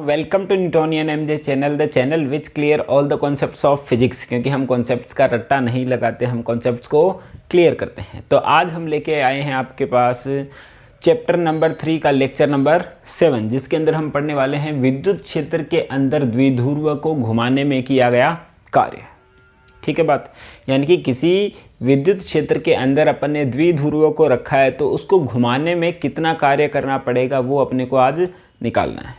Welcome to Newtonian MJ channel, the channel which clear all the concepts of physics. क्योंकि हम concepts का रट्टा नहीं लगाते, हम कॉन्सेप्ट्स को क्लियर करते हैं। तो आज हम लेके आए हैं आपके पास चैप्टर नंबर 3 का लेक्चर नंबर 7, जिसके अंदर हम पढ़ने वाले हैं विद्युत क्षेत्र के अंदर द्विध्रुव को घुमाने में किया गया कार्य। ठीक है बात, यानी कि किसी विद्युत क्षेत्र के अंदर अपन ने द्विध्रुव को रखा है तो उसको घुमाने में कितना कार्य करना पड़ेगा वो अपने को आज निकालना है।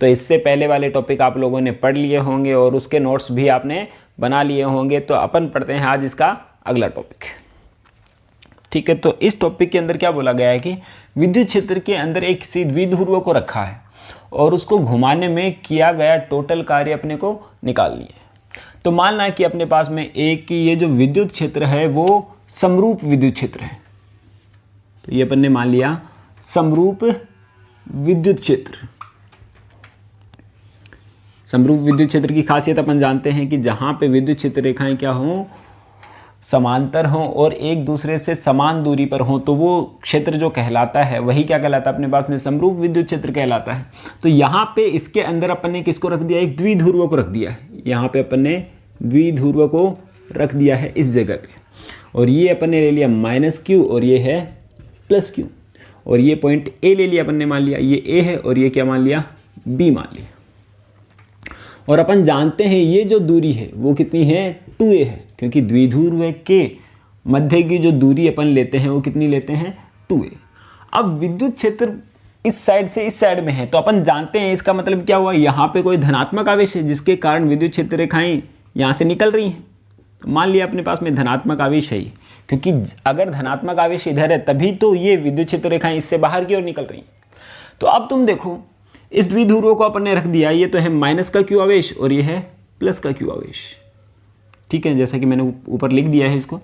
तो इससे पहले वाले टॉपिक आप लोगों ने पढ़ लिए होंगे और उसके नोट्स भी आपने बना लिए होंगे। तो अपन पढ़ते हैं आज इसका अगला टॉपिक। ठीक है, तो इस टॉपिक के अंदर क्या बोला गया है कि विद्युत क्षेत्र के अंदर एक किसी द्विध्रुव को रखा है और उसको घुमाने में किया गया टोटल कार्य अपने को निकालनी है। तो मानना है कि अपने पास में एक ये जो विद्युत क्षेत्र है वो समरूप विद्युत क्षेत्र है। तो ये अपन ने मान लिया समरूप विद्युत क्षेत्र। समरूप विद्युत क्षेत्र की खासियत अपन जानते हैं कि जहां पे विद्युत क्षेत्र रेखाएं क्या हों, समांतर हों और एक दूसरे से समान दूरी पर हों, तो वो क्षेत्र जो कहलाता है वही क्या कहलाता है अपने पास में समरूप विद्युत क्षेत्र कहलाता है। तो यहाँ पे इसके अंदर अपन ने किसको रख दिया, एक द्विध्रुव को रख दिया है। यहाँ पे अपन ने द्विध्रुव को रख दिया है इस जगह पे, और ये अपन ने ले लिया -q और ये है +q, और ये पॉइंट A ले लिया अपन ने, मान लिया ये A है और ये क्या मान लिया B मान लिया। और अपन जानते हैं ये जो दूरी है वो कितनी है 2a है, क्योंकि द्विध्रुव के मध्य की जो दूरी अपन लेते हैं वो कितनी लेते हैं 2a। अब विद्युत क्षेत्र इस साइड से इस साइड में है तो अपन जानते हैं इसका मतलब क्या हुआ, यहाँ पे कोई धनात्मक आवेश है जिसके कारण विद्युत क्षेत्र रेखाएं यहाँ से निकल रही हैं। तो मान लिया अपने पास में धनात्मक आवेश है, क्योंकि अगर धनात्मक आवेश इधर है तभी तो ये विद्युत क्षेत्र रेखाएं इससे बाहर की ओर निकल रही हैं। तो अब तुम देखो इस द्विध्रुव को अपन ने रख दिया, ये तो है माइनस का q आवेश और ये है प्लस का q आवेश। ठीक है, जैसा कि मैंने ऊपर लिख दिया है इसको,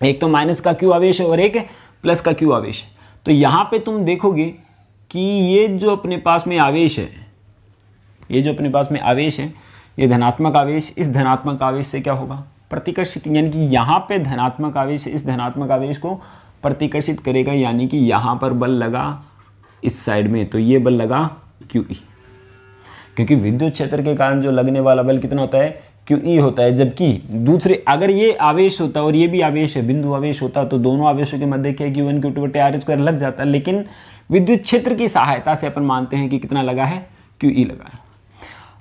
एक तो माइनस का q आवेश और एक प्लस का q आवेश। तो यहाँ पे तुम देखोगे कि ये जो अपने पास में आवेश है, ये जो अपने पास में आवेश है, ये धनात्मक आवेश इस धनात्मक आवेश से क्या होगा प्रतिकर्षित, यानी कि यहाँ पे धनात्मक आवेश इस धनात्मक आवेश को प्रतिकर्षित करेगा, यानी कि यहाँ पर बल लगा इस साइड में, तो ये बल लगा QE, क्योंकि विद्युत क्षेत्र के कारण जो लगने वाला बल कितना होता है QE होता है। जबकि दूसरे अगर ये आवेश होता और ये भी आवेश है, बिंदु आवेश होता, तो दोनों आवेशों के मध्य क्या Q1 Q2/r² लग जाता, लेकिन विद्युत क्षेत्र की सहायता से अपन मानते हैं कि कितना लगा है QE लगा है।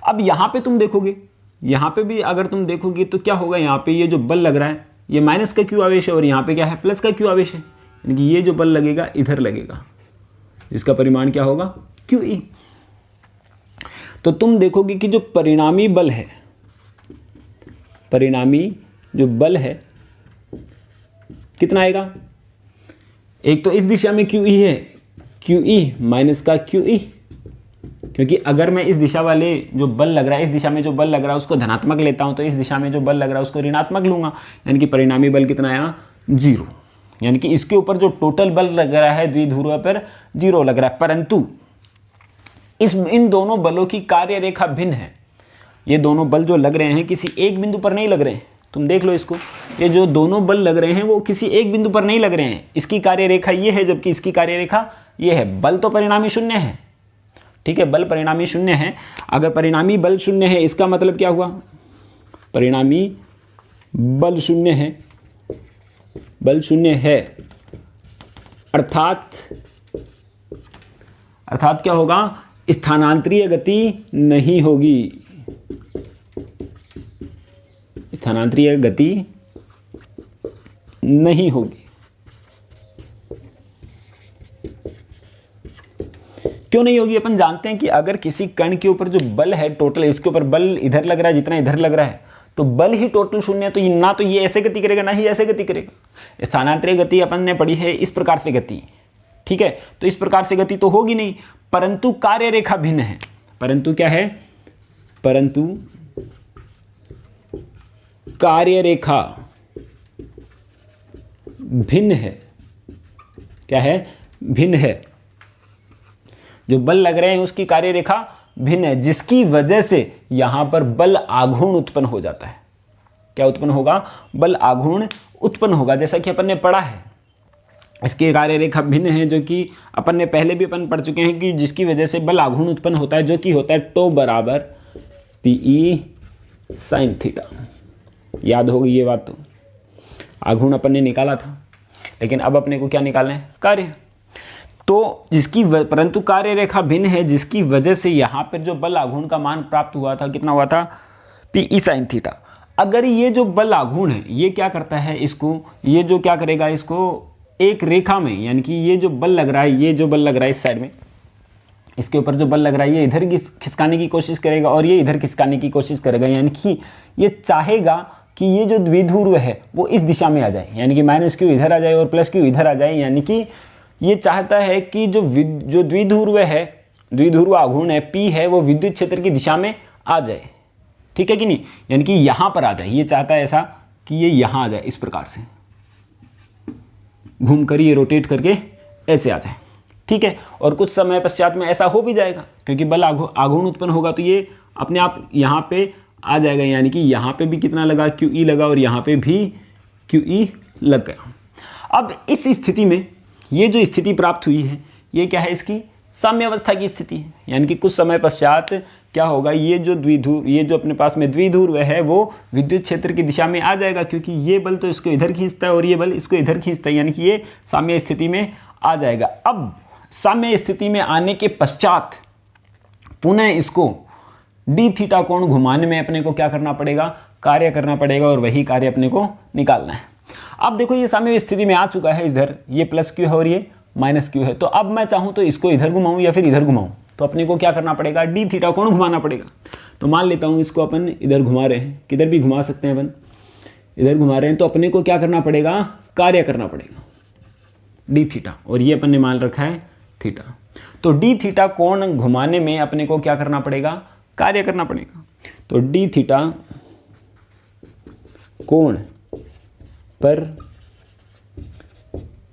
अब यहाँ पे तुम देखोगे, यहाँ पे भी अगर तुम देखोगे तो क्या होगा, यहाँ पे ये जो बल लग रहा है ये माइनस का Q आवेश है और यहाँ पे क्या है प्लस का Q आवेश है, यानी कि ये जो बल लगेगा इधर लगेगा, जिसका परिमाण क्या होगा QE। तो तुम देखोगे कि जो परिणामी बल है, परिणामी जो बल है कितना आएगा, एक तो इस दिशा में QE है, QE माइनस का QE, क्योंकि अगर मैं इस दिशा वाले जो बल लग रहा है, इस दिशा में जो बल लग रहा है उसको धनात्मक लेता हूं तो इस दिशा में जो बल लग रहा है उसको ऋणात्मक लूंगा, यानी कि परिणामी बल कितना आया 0, यानी कि इसके ऊपर जो टोटल बल लग रहा है द्विध्रुव पर 0 लग रहा है। परंतु इन दोनों बलों की कार्य रेखा भिन्न है। ये दोनों बल जो लग रहे हैं किसी एक बिंदु पर नहीं लग रहे हैं, तुम देख लो इसको, ये जो दोनों बल लग रहे हैं वो किसी एक बिंदु पर नहीं लग रहे हैं। इसकी कार्य रेखा ये है जबकि इसकी कार्य रेखा ये है। बल तो परिणामी शून्य है, ठीक है, बल परिणामी शून्य है। अगर परिणामी बल शून्य है इसका मतलब क्या हुआ, परिणामी बल शून्य है, बल शून्य है, अर्थात क्या होगा, स्थानांतरीय गति नहीं होगी, स्थानांतरीय गति नहीं होगी। क्यों नहीं होगी, अपन जानते हैं कि अगर किसी कण के ऊपर जो बल है टोटल, इसके ऊपर बल इधर लग रहा है जितना इधर लग रहा है, तो बल ही टोटल शून्य है, तो ये ना तो ये ऐसे गति करेगा ना ही ऐसे गति करेगा। स्थानांतरीय गति अपन ने पढ़ी है इस प्रकार से गति, ठीक है, तो इस प्रकार से गति तो होगी नहीं, परंतु कार्य रेखा भिन्न है। परंतु क्या है, परंतु कार्य रेखा भिन्न है। क्या है, भिन्न है। जो बल लग रहे हैं उसकी कार्य रेखा भिन्न है, जिसकी वजह से यहां पर बल आघूर्ण उत्पन्न हो जाता है। क्या उत्पन्न होगा, बल आघूर्ण उत्पन्न होगा। जैसा कि अपन ने पढ़ा है इसकी कार्य रेखा भिन्न है, जो कि अपन ने पहले भी अपन पढ़ चुके हैं कि जिसकी वजह से बल आघूर्ण उत्पन्न होता है, जो कि होता है टो बराबर पीई साइन थीटा। याद होगी ये बात। तो आघूर्ण अपन ने निकाला था, लेकिन अब अपने को क्या निकालना है, कार्य। तो जिसकी परंतु कार्य रेखा भिन्न है, जिसकी वजह से यहाँ पर जो बल आघूर्ण का मान प्राप्त हुआ था, कितना हुआ था, पीई साइन थीटा। अगर ये जो बल आघूर्ण है ये क्या करता है, इसको ये जो क्या करेगा, इसको एक रेखा में, यानी कि ये जो बल लग रहा है, ये जो बल लग रहा है इस साइड में, इसके ऊपर जो बल लग रहा है ये इधर खिसकाने की कोशिश करेगा और ये इधर खिसकाने की कोशिश करेगा, यानी कि ये चाहेगा कि ये जो द्विध्रुव है वो इस दिशा में आ जाए, यानी कि माइनस क्यू इधर आ जाए और प्लस क्यू इधर आ जाए। यानी कि ये चाहता है कि जो द्विध्रुव है, द्विध्रुव आघूर्ण है पी है, वो विद्युत क्षेत्र की दिशा में आ जाए। ठीक है कि नहीं, यानी कि यहाँ पर आ जाए। ये चाहता है ऐसा कि ये यहाँ आ जाए, इस प्रकार से घूम कर ये रोटेट करके ऐसे आ जाए। ठीक है, और कुछ समय पश्चात में ऐसा हो भी जाएगा, क्योंकि बल आघूर्ण उत्पन्न होगा तो ये अपने आप यहाँ पे आ जाएगा, यानी कि यहाँ पे भी कितना लगा, क्यू ई लगा, और यहाँ पे भी क्यू ई लग गया। अब इस स्थिति में ये जो स्थिति प्राप्त हुई है, ये क्या है, इसकी साम्यावस्था की स्थिति है। यानी कि कुछ समय पश्चात क्या होगा, ये जो अपने पास में द्विध्रुव है वो विद्युत क्षेत्र की दिशा में आ जाएगा, क्योंकि ये बल तो इसको इधर खींचता है और ये बल इसको इधर खींचता है, यानी कि ये साम्य स्थिति में आ जाएगा। अब साम्य स्थिति में आने के पश्चात पुनः इसको डी थीटा कोण घुमाने में अपने को क्या करना पड़ेगा, कार्य करना पड़ेगा, और वही कार्य अपने को निकालना है। अब देखो ये साम्य स्थिति में आ चुका है, इधर ये प्लस क्यू है और ये माइनस क्यू है। तो अब मैं चाहूँ तो इसको इधर घुमाऊँ या फिर इधर घुमाऊँ, तो अपने को क्या करना पड़ेगा, डी थीटा कोण घुमाना पड़ेगा। तो मान लेता हूँ इसको अपन इधर घुमा रहे हैं, किधर भी घुमा सकते हैं अपन, इधर घुमा रहे हैं, तो अपने को क्या करना पड़ेगा, कार्य करना पड़ेगा डी थीटा, और ये अपन ने मान रखा है थीटा। तो डी थीटा कोण घुमाने में अपने को क्या करना पड़ेगा, कार्य करना पड़ेगा। तो डी थीटा कोण पर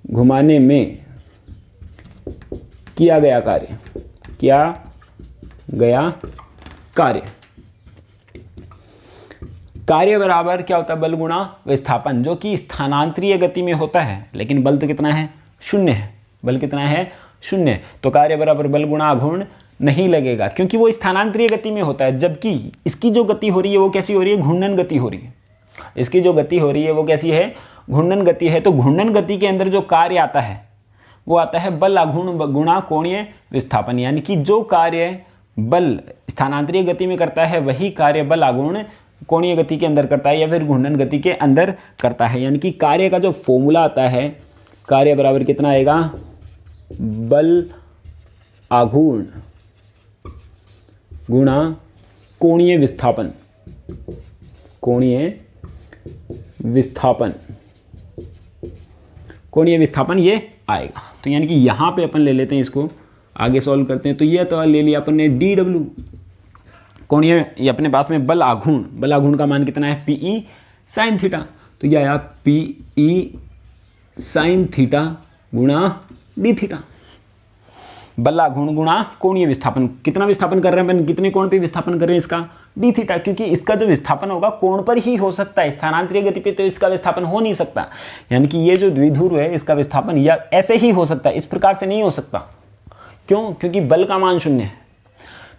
घुमाने में किया गया कार्य कार्य बराबर क्या होता है, बल गुणा विस्थापन, जो कि स्थानांतरीय गति में होता है, लेकिन बल तो कितना है, शून्य है। बल कितना है, शून्य। तो कार्य बराबर बल गुणा आघूर्ण नहीं लगेगा, क्योंकि वो स्थानांतरीय गति में होता है, जबकि इसकी जो गति हो रही है वो कैसी हो रही है, घूर्णन गति हो रही है। इसकी जो गति हो रही है वो कैसी है, घूर्णन गति है। तो घूर्णन गति के अंदर जो कार्य आता है वो आता है बल आघूर्ण गुणा कोणीय विस्थापन, यानी कि जो कार्य बल स्थानांतरीय गति में करता है वही कार्य बल आघूर्ण कोणीय गति के अंदर करता है या फिर घूर्णन गति के अंदर करता है। यानी कि कार्य का जो फॉर्मूला आता है, कार्य बराबर कितना आएगा, बल आघूर्ण गुणा कोणीय विस्थापन, कोणीय विस्थापन ये आएगा। तो यानी कि यहाँ पे अपन ले लेते हैं, इसको आगे सॉल्व करते हैं। तो ये तो ले लिया अपन ने डी डब्ल्यू कोणीय, ये अपने पास में बल आघूर्ण का मान कितना है, पीई साइन थीटा। तो ये आया पीई साइन थीटा गुणा डी थीटा। बल आघूर्ण गुणा कोणीय विस्थापन, कितना विस्थापन कर रहे हैं अपन, कितने कोण पे विस्थापन कर रहे हैं, इसका डी थीटा, क्योंकि इसका जो विस्थापन होगा कोण पर ही हो सकता है, स्थानांतरीय गति पे तो इसका विस्थापन हो नहीं सकता। यानी कि ये जो द्विध्रुव है इसका विस्थापन या ऐसे ही हो सकता है, इस प्रकार से नहीं हो सकता। क्यों, क्योंकि बल का मान शून्य है।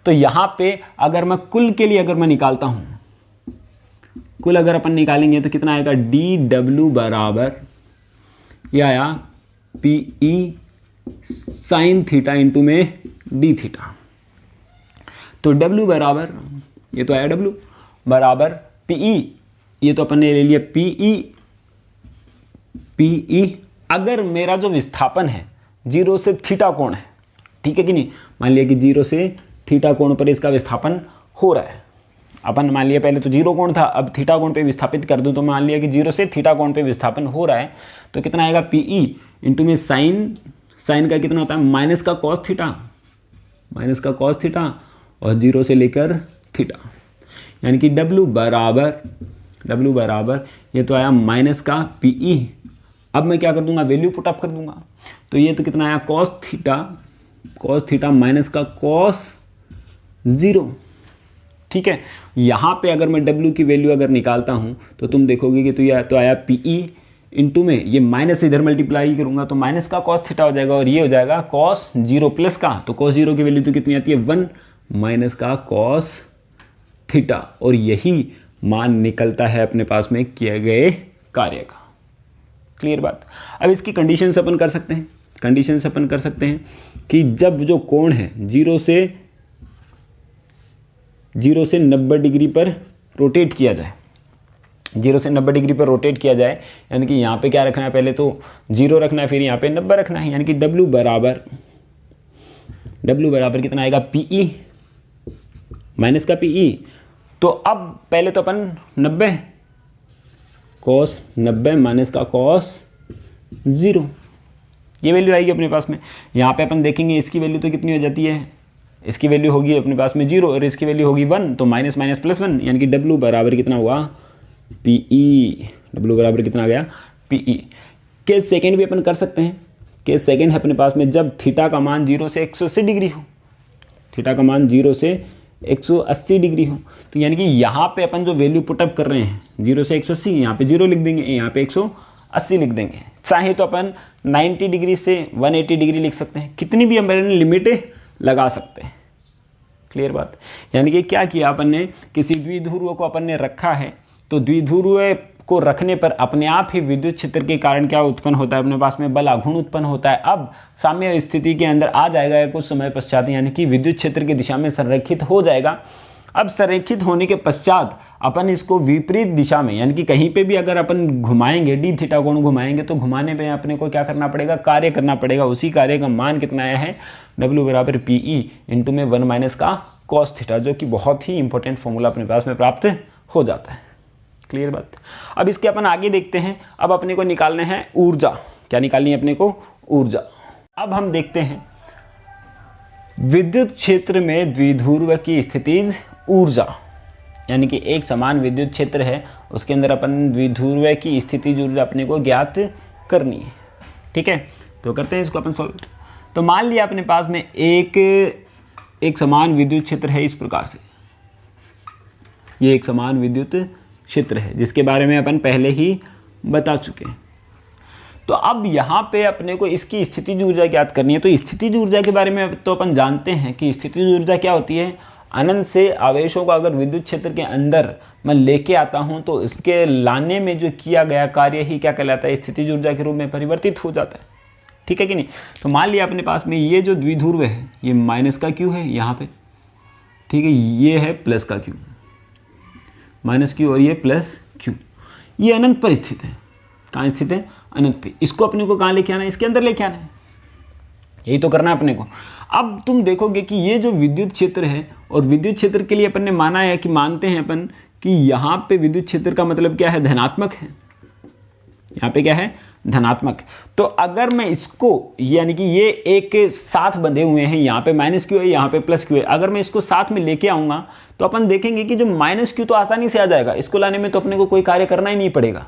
तो यहाँ पे अगर मैं कुल के लिए अगर मैं निकालता हूं, कुल अगर अपन निकालेंगे तो कितना आएगा, डी डब्ल्यू बराबर ये आया पीई साइन थीटा इंटू में डी थीटा। तो W बराबर, ये तो आया W बराबर पीई, ये तो अपन ने ले लिया पीई। अगर मेरा जो विस्थापन है 0 से थीटा कोण है, ठीक है कि नहीं, मान लिया कि 0 से थीटा कोण पर इसका विस्थापन हो रहा है। अपन मान लिया पहले तो 0 कोण था, अब थीटा कोण पे विस्थापित कर दूं, तो मान लिया कि 0 से थीटा कोण पे विस्थापन हो रहा है। तो कितना आएगा, पीई इंटू में साइन का कितना होता है, माइनस का कॉस थीटा और 0 से लेकर थीटा, यानी कि W बराबर ये तो आया माइनस का पीई। अब मैं क्या कर दूंगा, वैल्यू पुट अप कर दूंगा। तो ये तो कितना आया, कॉस थीटा माइनस का कॉस 0। ठीक है, यहाँ पे अगर मैं W की वैल्यू अगर निकालता हूँ तो तुम देखोगे कि तो यह तो आया पीई इंटू में ये माइनस इधर मल्टीप्लाई करूंगा तो माइनस का कॉस थीटा हो जाएगा और ये हो जाएगा कॉस 0 प्लस का, तो कॉस 0 की वैल्यू तो कितनी आती है 1 माइनस का कॉस थीटा, और यही मान निकलता है अपने पास में किए गए कार्य का। क्लियर बात। अब इसकी कंडीशंस अपन कर सकते हैं, कंडीशंस अपन कर सकते हैं कि जब जो कोण है 0 से 90 डिग्री पर रोटेट किया जाए, 0 से 90 डिग्री पर रोटेट किया जाए, यानी कि यहाँ पे क्या रखना है, पहले तो 0 रखना है, फिर यहाँ पे 90 रखना है, यानी कि W बराबर कितना आएगा PE माइनस का PE। तो अब पहले तो अपन 90 कॉस 90 माइनस का कॉस 0, ये वैल्यू आएगी अपने पास में। यहाँ पे अपन देखेंगे इसकी वैल्यू तो कितनी हो जाती है, इसकी वैल्यू होगी अपने पास में 0 और इसकी वैल्यू होगी 1, तो माइनस माइनस प्लस 1, यानी कि W बराबर कितना हुआ PE। W बराबर कितना आ गया PE। केस सेकेंड भी अपन कर सकते हैं। केस सेकेंड है अपने पास में जब थीटा का मान 0 से 180 डिग्री हो, थीटा का मान 0 से 180 डिग्री हो, तो यानी कि यहाँ पे अपन जो वैल्यू पुटअप कर रहे हैं 0 से 180, यहाँ पे 0 लिख देंगे, यहाँ पे 180 लिख देंगे। चाहे तो अपन 90 डिग्री से 180 डिग्री लिख सकते हैं, कितनी भी अपन लिमिटें लगा सकते हैं। क्लियर बात। यानी कि क्या किया अपन ने, किसी द्विध्रुव को अपन ने रखा है, तो द्विध्रुव को रखने पर अपने आप ही विद्युत क्षेत्र के कारण क्या उत्पन्न होता है, अपने पास में बल आघूर्ण उत्पन्न होता है। अब साम्य स्थिति के अंदर आ जाएगा कुछ समय पश्चात, यानी कि विद्युत क्षेत्र की दिशा में संरेखित हो जाएगा। अब संरेखित होने के पश्चात अपन इसको विपरीत दिशा में, यानी कि कहीं पे भी अगर अपन घुमाएंगे, डी थीटा कोण घुमाएंगे, तो घुमाने पे अपने को क्या करना पड़ेगा, कार्य करना पड़ेगा। उसी कार्य का मान कितना आया है, W बराबर PE इंटू में 1 माइनस का कॉस थीटा, जो कि बहुत ही इंपॉर्टेंट फॉर्मूला अपने पास में प्राप्त हो जाता है। क्लियर बात। अब इसके अपन आगे देखते हैं। अब अपने को निकालने हैं ऊर्जा। क्या निकालनी है अपने को, ऊर्जा। अब हम देखते हैं विद्युत क्षेत्र में द्विध्रुव की स्थितिज ऊर्जा, यानी कि एक समान विद्युत क्षेत्र है, उसके अंदर अपन द्विध्रुव की स्थितिज ऊर्जा अपने को ज्ञात करनी है। ठीक है, तो करते हैं इसको अपन सॉल्व। तो मान लिया अपने पास में एक समान विद्युत क्षेत्र है इस प्रकार से, ये एक समान विद्युत क्षेत्र है जिसके बारे में अपन पहले ही बता चुके हैं। तो अब यहाँ पे अपने को इसकी स्थितिज ऊर्जा ज्ञात करनी है। तो स्थितिज ऊर्जा के बारे में तो अपन जानते हैं कि स्थितिज ऊर्जा क्या होती है, अनंत से आवेशों को अगर विद्युत क्षेत्र के अंदर मैं लेके आता हूँ तो इसके लाने में जो किया गया कार्य ही क्या कहलाता है, स्थितिज ऊर्जा के रूप में परिवर्तित हो जाता है। ठीक है कि नहीं। तो मान लिया अपने पास में ये जो द्विध्रुव है ये माइनस का Q है यहाँ पे, ठीक है, ये है प्लस का Q, माइनस Q और ये प्लस Q, ये अनंत पर स्थित है। कहाँ स्थित है, अनंत पे। इसको अपने को कहाँ लेके आना है, इसके अंदर लेके आना है, यही तो करना है अपने को। अब तुम देखोगे कि ये जो विद्युत क्षेत्र है, और विद्युत क्षेत्र के लिए अपन ने माना है कि मानते हैं अपन कि यहाँ पे विद्युत क्षेत्र का मतलब क्या है, धनात्मक है। यहाँ पे क्या है, धनात्मक। तो अगर मैं इसको, यानी कि ये एक साथ बंधे हुए हैं, यहाँ पे माइनस Q है, यहाँ पे प्लस Q है, अगर मैं इसको साथ में लेके आऊँगा तो अपन देखेंगे कि जो माइनस Q तो आसानी से आ जाएगा, इसको लाने में तो अपने को कोई कार्य करना ही नहीं पड़ेगा।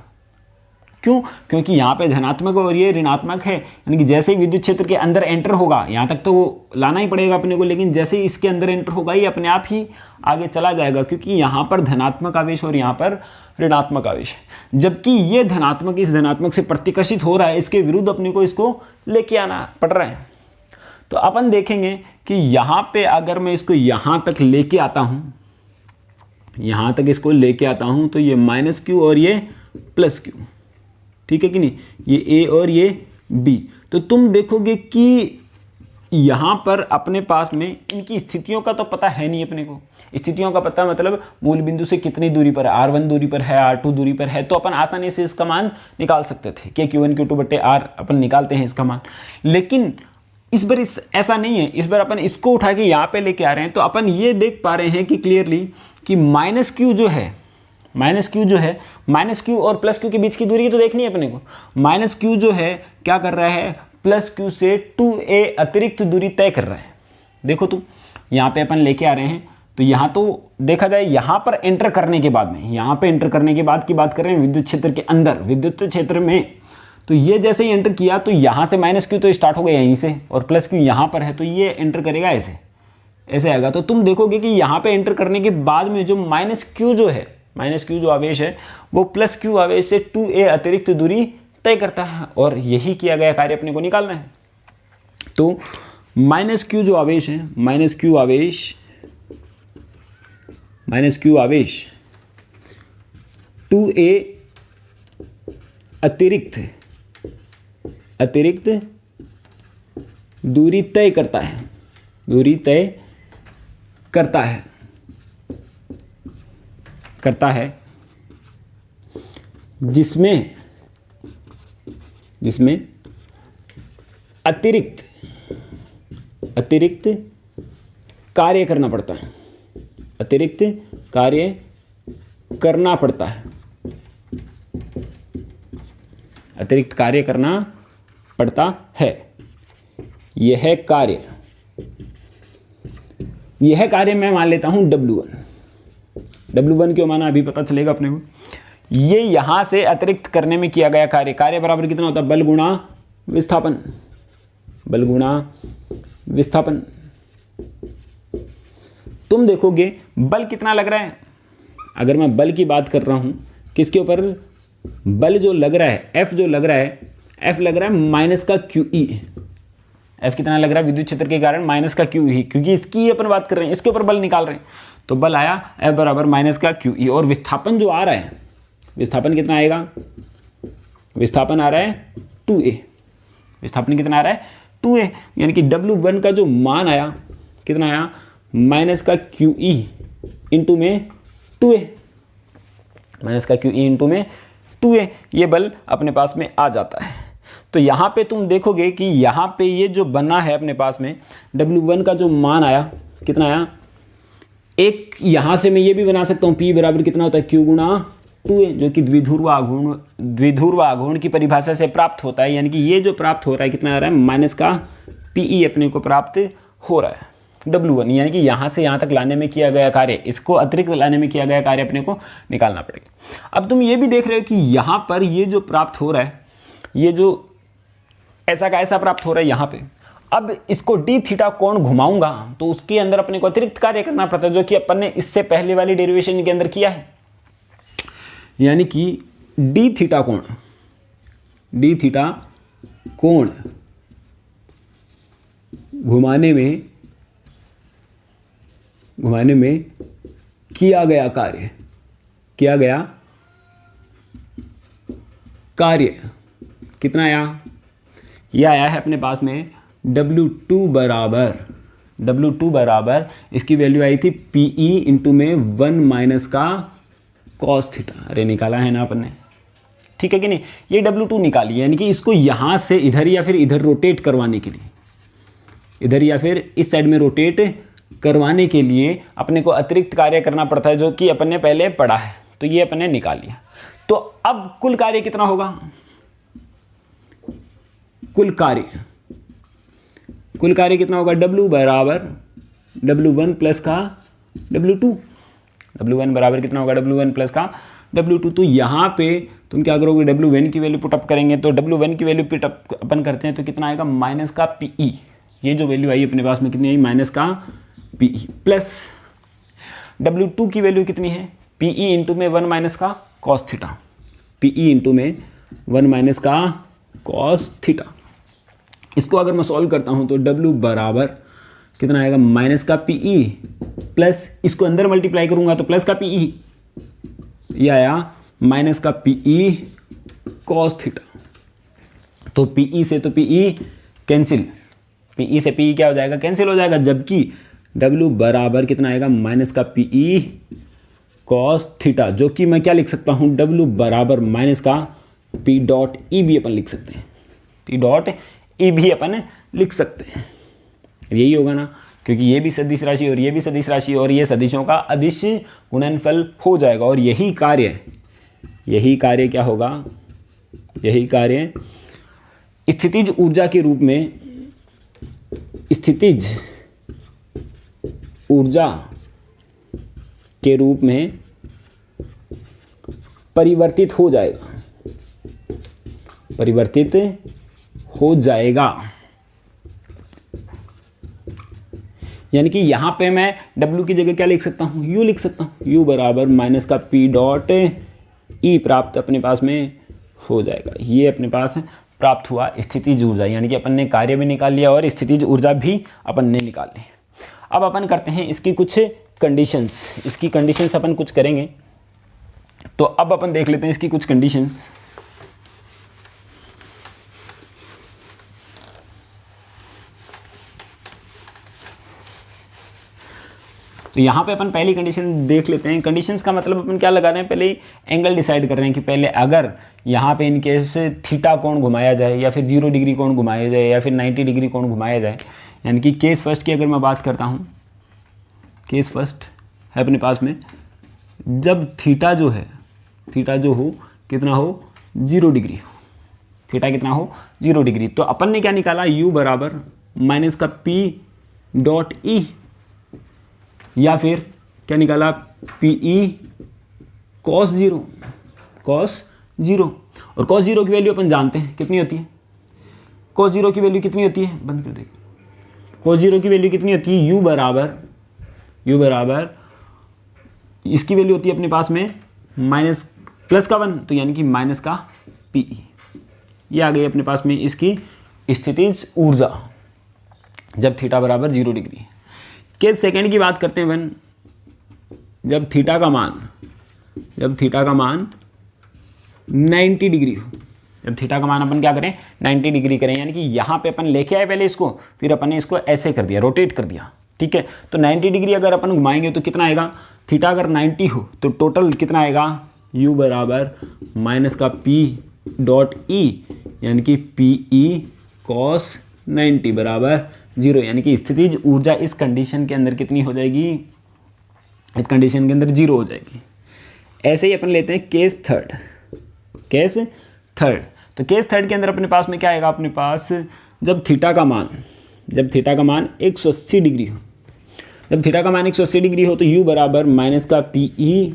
क्यों, क्योंकि यहाँ पे धनात्मक और ये ऋणात्मक है, यानी कि जैसे ही विद्युत क्षेत्र के अंदर एंटर होगा, यहाँ तक तो वो लाना ही पड़ेगा अपने को, लेकिन जैसे ही इसके अंदर एंटर होगा ये अपने आप ही आगे चला जाएगा, क्योंकि यहाँ पर धनात्मक आवेश और यहाँ पर ऋणात्मक आवेश है। जबकि ये धनात्मक इस धनात्मक से प्रतिकर्षित हो रहा है, इसके विरुद्ध अपने को इसको लेके आना पड़ रहा है। तो अपन देखेंगे कि यहाँ पे अगर मैं इसको यहाँ तक लेके आता हूँ, यहाँ तक इसको लेके आता हूँ, तो ये माइनस Q और ये प्लस Q, ठीक है कि नहीं, ये A और ये B। तो तुम देखोगे कि यहाँ पर अपने पास में इनकी स्थितियों का तो पता है नहीं अपने को। स्थितियों का पता मतलब मूल बिंदु से कितनी दूरी पर है, R1 दूरी पर है, R2 दूरी पर है, तो अपन आसानी से इसका मान निकाल सकते थे कि Q1 Q2 बटे R अपन निकालते हैं इसका मान। लेकिन इस बार ऐसा नहीं है, इस बार अपन इसको उठा के यहाँ पे लेके आ रहे हैं। तो अपन ये देख पा रहे हैं कि क्लियरली कि माइनस Q जो है, माइनस Q और प्लस Q के बीच की दूरी तो देखनी है अपने को। माइनस Q जो है क्या कर रहा है, प्लस Q से 2a अतिरिक्त दूरी तय कर रहा है। देखो तुम यहाँ पे अपन लेके आ रहे हैं, तो यहाँ तो देखा जाए यहाँ पर एंटर करने के बाद में, यहाँ पे एंटर करने के बाद की बात कर रहे हैं विद्युत क्षेत्र के अंदर, विद्युत क्षेत्र में। तो ये जैसे ही एंटर किया तो यहाँ से माइनस Q तो स्टार्ट हो गया यहीं से, और प्लस Q यहाँ पर है, तो ये एंटर करेगा ऐसे आएगा। तो तुम देखोगे कि यहाँ पे एंटर करने के बाद में जो माइनस Q जो है, माइनस Q जो आवेश है वो प्लस Q आवेश से 2a अतिरिक्त दूरी तय करता है, और यही किया गया कार्य अपने को निकालना है। तो माइनस क्यू जो आवेश है, माइनस क्यू आवेश 2a अतिरिक्त दूरी तय करता है जिसमें अतिरिक्त कार्य करना पड़ता है, अतिरिक्त कार्य करना पड़ता है, अतिरिक्त कार्य करना पड़ता है। यह कार्य मैं मान लेता हूं W1 क्यों माना अभी पता चलेगा अपने को। ये यहां से अतिरिक्त करने में किया गया कार्य बराबर कितना होता है, बल गुणा विस्थापन। तुम देखोगे बल कितना लग रहा है, अगर मैं बल की बात कर रहा हूं किसके ऊपर, बल जो लग रहा है F जो लग रहा है, F लग रहा है माइनस का QE। F कितना लग रहा है विद्युत क्षेत्र के कारण माइनस का QE, क्योंकि इसकी अपन बात कर रहे हैं, इसके ऊपर बल निकाल रहे हैं। तो बल आया F बराबर माइनस का QE, और विस्थापन जो आ रहा है, विस्थापन कितना आएगा, विस्थापन आ रहा है 2a। विस्थापन कितना आ रहा है 2a, यानी कि W1 का जो मान आया कितना आया, माइनस का QE इंटू में 2a, माइनस का QE इंटू में 2a। ये बल अपने पास में आ जाता है। तो यहाँ पे तुम देखोगे कि यहाँ पे ये जो बना है अपने पास में, W1 का जो मान आया कितना आया, एक यहाँ से मैं ये भी बना सकता हूँ P बराबर कितना होता है Q गुणा 2a, जो कि द्विध्रुव आघूर्ण की परिभाषा से प्राप्त होता है। यानी कि ये जो प्राप्त हो रहा है कितना आ रहा है, माइनस का PE अपने को प्राप्त हो रहा है W1, यानी कि यहाँ से यहाँ तक लाने में किया गया कार्य, इसको अतिरिक्त लाने में किया गया कार्य अपने को निकालना पड़ेगा। अब तुम ये भी देख रहे हो कि यहाँ पर ये जो प्राप्त हो रहा है, ये जो ऐसा का ऐसा प्राप्त हो रहा है यहाँ पे, अब इसको d थीटा कोण घुमाऊंगा तो उसके अंदर अपने को अतिरिक्त कार्य करना पड़ता है, जो कि अपन ने इससे पहले वाली डेरिवेशन के अंदर किया है। यानी कि d थीटा कोण घुमाने में किया गया कार्य कितना आया, यह आया है अपने पास में W2 बराबर इसकी वैल्यू आई थी PE इंटू में 1 माइनस का कॉस थीटा। अरे निकाला है ना अपन ने, ठीक है कि नहीं। ये W2 निकाली, यानी कि इसको यहाँ से इधर या फिर इधर रोटेट करवाने के लिए, इधर या फिर इस साइड में रोटेट करवाने के लिए अपने को अतिरिक्त कार्य करना पड़ता है, जो कि अपन ने पहले पढ़ा है। तो ये अपन ने निकाल लिया। तो अब कुल कार्य कितना होगा, कुल कार्य कितना होगा, W बराबर W1 प्लस का W2। W1 बराबर कितना होगा, W1 प्लस का W2। तो यहाँ पे तुम क्या करोगे, W1 की वैल्यू पुटअप करेंगे। तो W1 की वैल्यू पुटअप अपन करते हैं तो कितना आएगा, माइनस का PE। ये जो वैल्यू आई अपने पास में कितनी आई, माइनस का PE प्लस W2 की वैल्यू कितनी है, PE इंटू में 1 माइनस का कॉस थीटा। PE इंटू में 1 माइनस का कॉस थीटा। इसको अगर मैं सॉल्व करता हूं तो W बराबर कितना आएगा, माइनस का PE प्लस इसको अंदर मल्टीप्लाई करूंगा तो प्लस का PE, ये आया माइनस का PE कॉस थीटा। तो PE से तो PE कैंसिल, PE से PE क्या हो जाएगा, कैंसिल हो जाएगा। जबकि W बराबर कितना आएगा, माइनस का PE कॉस थीटा, जो कि मैं क्या लिख सकता हूं, W बराबर माइनस का P डॉट E भी अपन लिख सकते हैं, P डॉट E भी अपन लिख सकते हैं। यही होगा ना, क्योंकि ये भी सदिश राशि और ये भी सदिश राशि और ये सदिशों का अदिश गुणनफल हो जाएगा। और यही कार्य क्या होगा, यही कार्य स्थितिज ऊर्जा के रूप में, स्थितिज ऊर्जा के रूप में परिवर्तित हो जाएगा, यानी कि यहां पे मैं W की जगह क्या लिख सकता हूं, U लिख सकता हूं। U बराबर माइनस का P डॉट E प्राप्त अपने पास में हो जाएगा। ये अपने पास प्राप्त हुआ स्थितिज ऊर्जा, यानी कि अपन ने कार्य भी निकाल लिया और स्थितिज ऊर्जा भी अपन ने निकाल ली। अब अपन करते हैं इसकी कुछ कंडीशंस, इसकी कंडीशंस अपन कुछ करेंगे। तो अब अपन देख लेते हैं इसकी कुछ कंडीशंस। तो यहाँ पे अपन पहली कंडीशन देख लेते हैं। कंडीशंस का मतलब अपन क्या लगा रहे हैं, पहले ही एंगल डिसाइड कर रहे हैं कि पहले अगर यहाँ पे इन केस थीटा कोण घुमाया जाए या फिर 0 डिग्री कोण घुमाया जाए या फिर 90 डिग्री कोण घुमाया जाए, यानी कि केस फर्स्ट की अगर मैं बात करता हूँ, केस फर्स्ट है अपने पास में जब थीटा जो है, थीटा जो हो कितना हो 0 डिग्री हो, थीटा कितना हो 0 डिग्री। तो अपन ने क्या निकाला, u बराबर माइनस का p डॉट ई, या फिर क्या निकाला PE cos 0, cos 0। और cos 0 की वैल्यू अपन जानते हैं कितनी होती है, cos 0 की वैल्यू कितनी होती है, बंद कर देंगे। cos 0 की वैल्यू कितनी होती है, u बराबर इसकी वैल्यू होती है अपने पास में माइनस प्लस का 1, तो यानी कि माइनस का PE। ये आ गई अपने पास में इसकी स्थितिज ऊर्जा जब थीटा बराबर 0 डिग्री। केस सेकंड की बात करते हैं वन, जब थीटा का मान 90 डिग्री हो, जब थीटा का मान अपन क्या करें 90 डिग्री करें, यानी कि यहाँ पे अपन लेके आए पहले इसको, फिर अपन ने इसको ऐसे कर दिया, रोटेट कर दिया, ठीक है। तो 90 डिग्री अगर अपन घुमाएंगे तो कितना आएगा, थीटा अगर 90 हो तो टोटल कितना आएगा, u बराबर माइनस का p डॉट ई, यानी कि PE cos 90 बराबर 0, यानी कि स्थितिज ऊर्जा इस कंडीशन के अंदर कितनी हो जाएगी, इस कंडीशन के अंदर 0 हो जाएगी। ऐसे ही अपन लेते हैं केस थर्ड। तो केस थर्ड के अंदर अपने पास में क्या आएगा, अपने पास जब थीटा का मान 180 डिग्री हो, जब थीटा का मान 180 डिग्री हो तो u बराबर माइनस का PE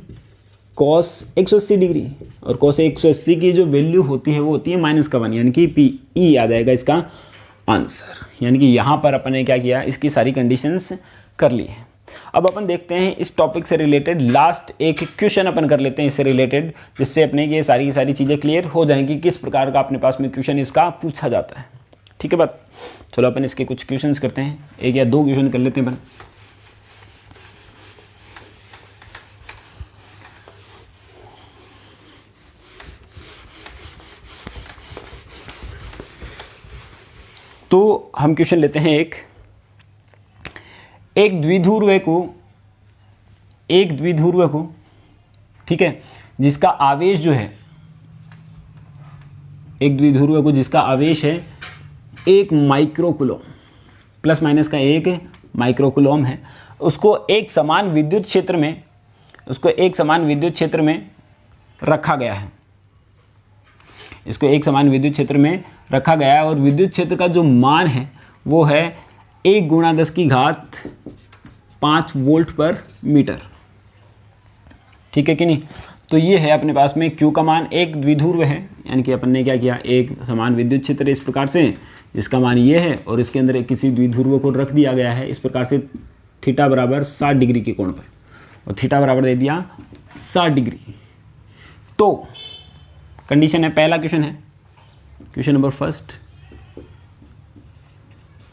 cos 180 डिग्री, और cos 180 की जो वैल्यू होती है वो होती है माइनस का 1, यानी कि PE आ जाएगा इसका आंसर। यानी कि यहाँ पर अपन ने क्या किया, इसकी सारी कंडीशंस कर ली है। अब अपन देखते हैं इस टॉपिक से रिलेटेड लास्ट एक क्वेश्चन अपन कर लेते हैं इससे रिलेटेड, जिससे अपने ये सारी चीज़ें क्लियर हो जाएंगी किस प्रकार का अपने पास में क्वेश्चन इसका पूछा जाता है। ठीक है बात, चलो अपन इसके कुछ क्वेश्चंस करते हैं, 1 या 2 क्वेश्चन कर लेते हैं अपन। तो हम क्वेश्चन लेते हैं एक द्विध्रुव को, ठीक है, जिसका आवेश जो है, एक द्विध्रुव को जिसका आवेश है 1 माइक्रोकूलम, प्लस माइनस का 1 माइक्रोकूलम है, उसको एक समान विद्युत क्षेत्र में रखा गया है, इसको एक समान विद्युत क्षेत्र में रखा गया है, और विद्युत क्षेत्र का जो मान है वो है 1 × 10⁵ वोल्ट पर मीटर, ठीक है कि नहीं। तो ये है अपने पास में Q का मान, एक द्विध्रुव है, यानी कि अपन ने क्या किया, एक समान विद्युत क्षेत्र इस प्रकार से जिसका मान ये है, और इसके अंदर किसी द्विध्रुव को रख दिया गया है इस प्रकार से थीटा बराबर 60 डिग्री के कोण पर, और थीटा बराबर दे दिया 60 डिग्री। तो कंडीशन है, पहला क्वेश्चन है, क्वेश्चन नंबर फर्स्ट,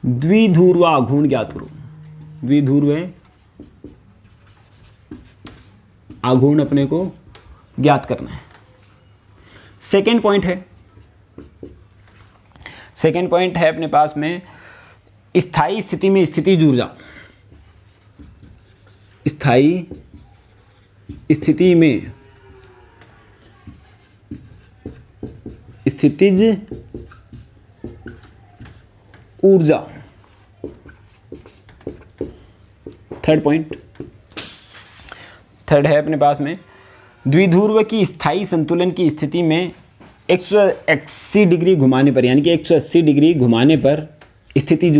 द्विध्रुव आघूर्ण ज्ञात करो। द्विध्रुव आघूर्ण अपने को ज्ञात करना है। सेकेंड पॉइंट है अपने पास में स्थायी स्थिति में स्थितिज ऊर्जा, स्थायी स्थिति में स्थितिज ऊर्जा। थर्ड है अपने पास में द्विध्रुव की स्थायी संतुलन की स्थिति में 180 डिग्री घुमाने पर, यानी कि 180 डिग्री घुमाने पर स्थितिज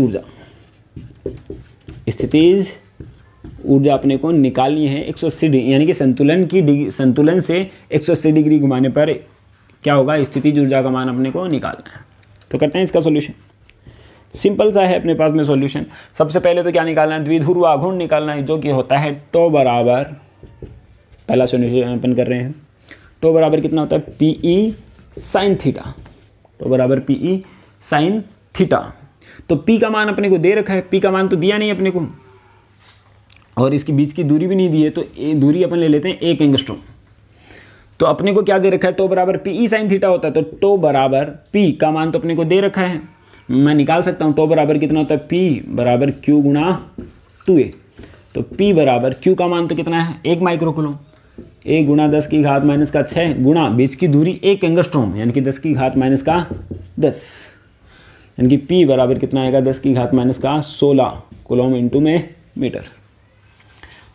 ऊर्जा अपने को निकालनी है 180 डिग्री, यानी कि संतुलन से 180 डिग्री घुमाने पर क्या होगा, स्थितिज ऊर्जा का मान अपने को निकालना है। तो करते हैं इसका सॉल्यूशन। सिंपल सा है अपने पास में सॉल्यूशन। सबसे पहले तो क्या निकालना है, द्विध्रुव आघूर्ण निकालना है, जो कि होता है टो बराबर, पहला सॉल्यूशन अपन कर रहे हैं, टो बराबर कितना होता है, PE साइन थीटा, तो बराबर पी ई साइन थीटा। तो पी का मान अपने को दे रखा है, पी का मान तो दिया नहीं अपने को, और इसके बीच की दूरी भी नहीं दी है, तो ये दूरी अपन ले लेते हैं 1 एंगस्ट्रॉम। तो अपने को क्या दे रखा है, टो बराबर पी ई साइन थीटा होता है, तो टो बराबर पी का मान तो अपने को दे रखा है, मैं निकाल सकता हूँ। टो बराबर कितना होता है, पी बराबर क्यू गुणा 2a। तो पी बराबर क्यू का मान तो कितना है, 1 माइक्रोकूलम, 1 गुणा 10 की घात माइनस का 6 गुणा बीच की दूरी 1 एंगस्ट्रॉम, यानी कि 10 की घात माइनस का 10, यानी कि पी बराबर कितना आएगा, 10 की घात माइनस का 16 कूलम इंटू में मीटर।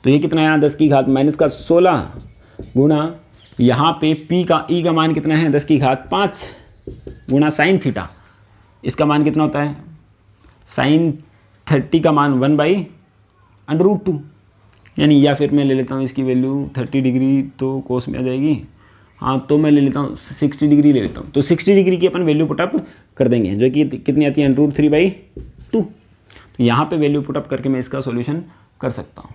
तो ये कितना है, 10 की घात माइनस का 16 गुणा यहाँ पे पी का ई का मान कितना है, 10 की घात 5 गुणा साइन थीटा, इसका मान कितना होता है, साइन 30 का मान 1/√2, यानी या फिर मैं ले लेता हूँ इसकी वैल्यू 30 डिग्री तो कोस में आ जाएगी, हाँ तो मैं ले लेता हूँ 60 डिग्री ले लेता हूँ। तो 60 डिग्री की अपन वैल्यू पुटअप कर देंगे, जो कि कितनी आती है, √3/2। तो यहाँ पे वैल्यू पुटअप करके मैं इसका सॉल्यूशन कर सकता हूँ।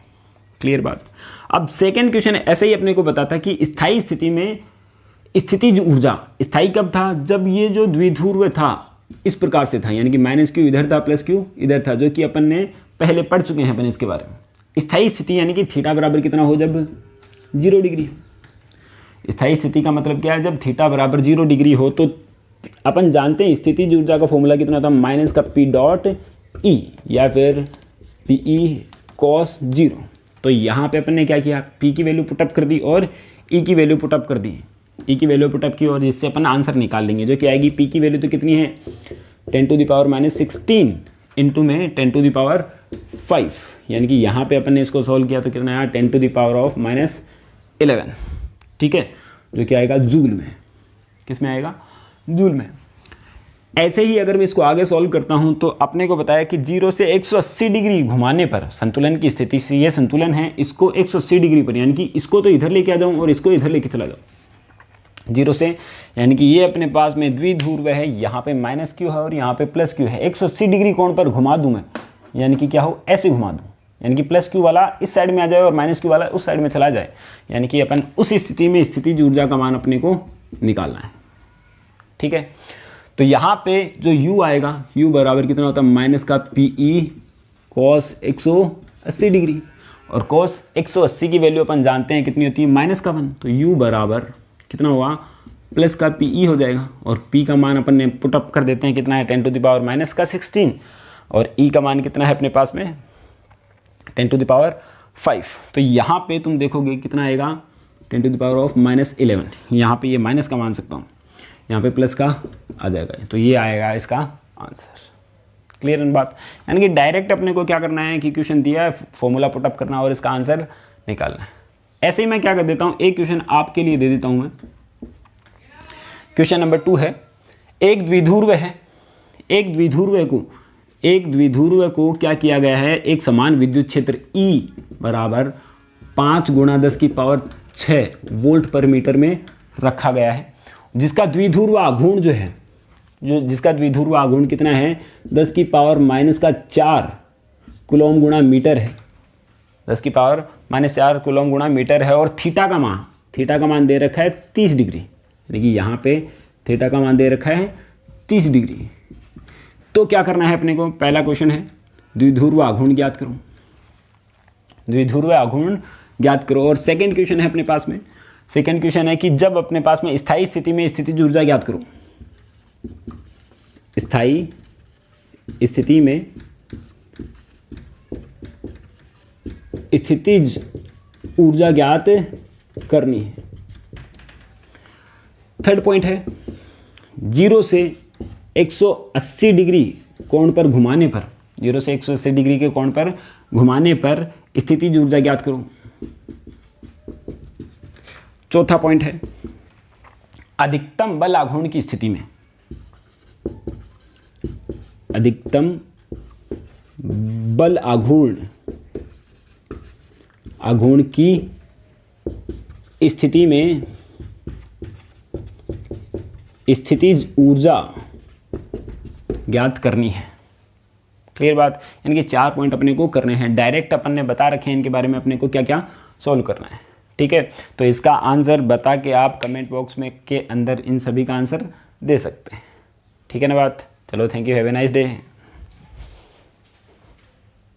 क्लियर बात। अब सेकेंड क्वेश्चन ऐसे ही अपने को बताता कि स्थायी स्थिति में स्थितिज ऊर्जा, स्थायी कब था, जब ये जो द्विध्रुव था इस प्रकार से था, यानी कि -q इधर था +q इधर था, जो कि अपन ने पहले पढ़ चुके हैं अपन इसके बारे में। स्थायी स्थिति यानी कि थीटा बराबर कितना हो, जब 0 डिग्री। स्थायी स्थिति का मतलब क्या है, जब थीटा बराबर 0 डिग्री हो। तो अपन जानते हैं स्थितिज ऊर्जा का फॉर्मूला कितना था, माइनस का p.e या फिर pe cos 0। तो यहाँ पे अपन ने क्या किया, p की वैल्यू पुटअप कर दी और e की वैल्यू पुटअप कर दी, e की वैल्यू पुटअप की, और जिससे अपन आंसर निकाल लेंगे, जो कि आएगी p की वैल्यू तो कितनी है, 10⁻⁻16 इंटू में 10⁵, यानी कि यहाँ पे अपन ने इसको सॉल्व किया तो कितना आया, 10⁻11, ठीक है, जो कि आएगा जूल में। किस में आएगा, जूल में। ऐसे ही अगर मैं इसको आगे सॉल्व करता हूँ तो अपने को बताया कि 0 से 180 डिग्री घुमाने पर संतुलन की स्थिति से, ये संतुलन है, इसको 180 डिग्री पर, यानी कि इसको तो इधर लेके आ जाऊँ और इसको इधर लेके चला जाऊँ 0 से, यानी कि ये अपने पास में द्विध्रुव है, यहाँ पे -q है और यहाँ पे +q है। 180 डिग्री कोण पर घुमा दूँ मैं, यानी कि क्या हो, ऐसे घुमा दूँ, यानी कि +q वाला इस साइड में आ जाए और -q वाला उस साइड में चला जाए, यानी कि अपन उस स्थिति में स्थितिज ऊर्जा का मान अपने को निकालना है। ठीक है, तो यहाँ पे जो u आएगा, u बराबर कितना होता है, माइनस का pe cos 180 डिग्री, और cos 180 की वैल्यू अपन जानते हैं कितनी होती है, -1। तो u बराबर कितना हुआ, प्लस का pe हो जाएगा, और p का मान अपन ने पुटअप कर देते हैं, कितना है, 10⁻⁻16, और e का मान कितना है अपने पास में, 10⁵। तो यहाँ पे तुम देखोगे कितना आएगा, 10⁻⁻11। यहाँ पे ये माइनस का मान सकता हूँ, यहाँ पे प्लस का आ जाएगा, तो ये आएगा इसका आंसर। क्लियर इन बात। यानी कि डायरेक्ट अपने को क्या करना है कि क्वेश्चन दिया है, फॉर्मूला पुटअप करना और इसका आंसर निकालना है। ऐसे ही मैं क्या कर देता हूँ, एक क्वेश्चन आपके लिए दे देता हूँ मैं। क्वेश्चन नंबर 2 है, एक द्विध्रुव है, एक द्विध्रुव को क्या किया गया है, एक समान विद्युत क्षेत्र E बराबर 5 × 10⁶ वोल्ट पर मीटर में रखा गया है, जिसका द्विध्रुव आघूर्ण जो है, जिसका द्विध्रुव आघूर्ण कितना है, 10⁻⁻4 कूलम गुणा मीटर है, 10⁻⁻4 कूलम गुणा मीटर है, और थीटा का मान दे रखा है 30 डिग्री, यानी कि यहाँ पे थीटा का मान दे रखा है 30 डिग्री। तो क्या करना है अपने को, पहला क्वेश्चन है द्विध्रुव आघूर्ण ज्ञात करो, द्विध्रुव आघूर्ण ज्ञात करो। और सेकंड क्वेश्चन है अपने पास में, सेकंड क्वेश्चन है कि जब अपने पास में स्थायी स्थिति में स्थितिज ऊर्जा ज्ञात करो, स्थायी स्थिति में स्थितिज ऊर्जा ज्ञात करनी है। थर्ड पॉइंट है 0 से 180 डिग्री कोण पर घुमाने पर, 0 से 180 डिग्री के कोण पर घुमाने पर स्थितिज ऊर्जा ज्ञात करो। चौथा पॉइंट है अधिकतम बल आघूर्ण की स्थिति में, अधिकतम बल आघूर्ण की स्थिति में स्थितिज ऊर्जा ज्ञात करनी है। क्लियर बात। यानी कि 4 पॉइंट अपने को करने हैं, डायरेक्ट अपन ने बता रखे हैं इनके बारे में अपने को क्या क्या सॉल्व करना है। ठीक है, तो इसका आंसर बता के आप कमेंट बॉक्स में के अंदर इन सभी का आंसर दे सकते हैं। ठीक है ना बात। चलो, thank you, have a nice day.